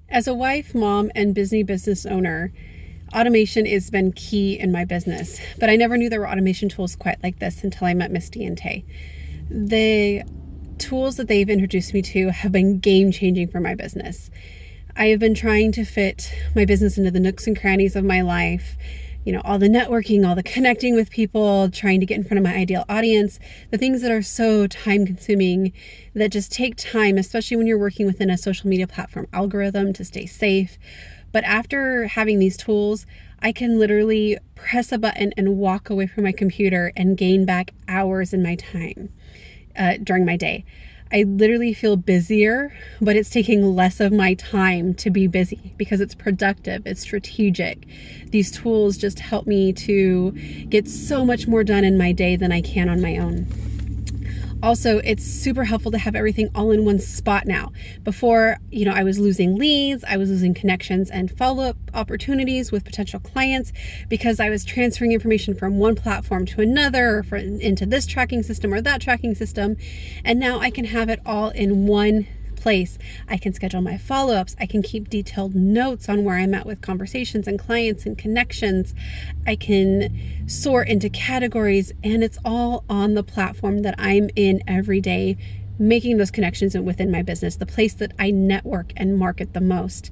As a wife, mom, and busy business owner, automation has been key in my business, but I never knew there were automation tools quite like this until I met Misty and Tay. The tools that they've introduced me to have been game-changing for my business. I have been trying to fit my business into the nooks and crannies of my life, all the networking, all the connecting with people, trying to get in front of my ideal audience, the things that are so time consuming that just take time, especially when you're working within a social media platform algorithm to stay safe. But after having these tools, I can literally press a button and walk away from my computer and gain back hours in my time during my day. I literally feel busier, but it's taking less of my time to be busy because it's productive, it's strategic. These tools just help me to get so much more done in my day than I can on my own. Also, it's super helpful to have everything all in one spot now. Before, I was losing leads, I was losing connections and follow-up opportunities with potential clients because I was transferring information from one platform to another or into this tracking system or that tracking system. And now I can have it all in one place. I can schedule my follow-ups. I can keep detailed notes on where I'm at with conversations and clients and connections. I can sort into categories, and it's all on the platform that I'm in every day, making those connections within my business, the place that I network and market the most.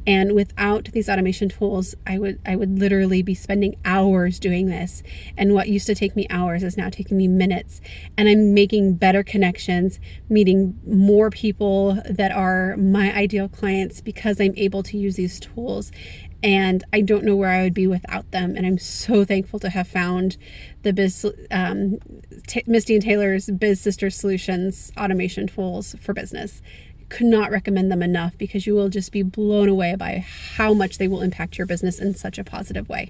And without these automation tools, I would literally be spending hours doing this. And what used to take me hours is now taking me minutes. And I'm making better connections, meeting more people that are my ideal clients because I'm able to use these tools. And I don't know where I would be without them. And I'm so thankful to have found the Misty and Taylor's Biz Sister Solutions automation tools for business. Could not recommend them enough because you will just be blown away by how much they will impact your business in such a positive way.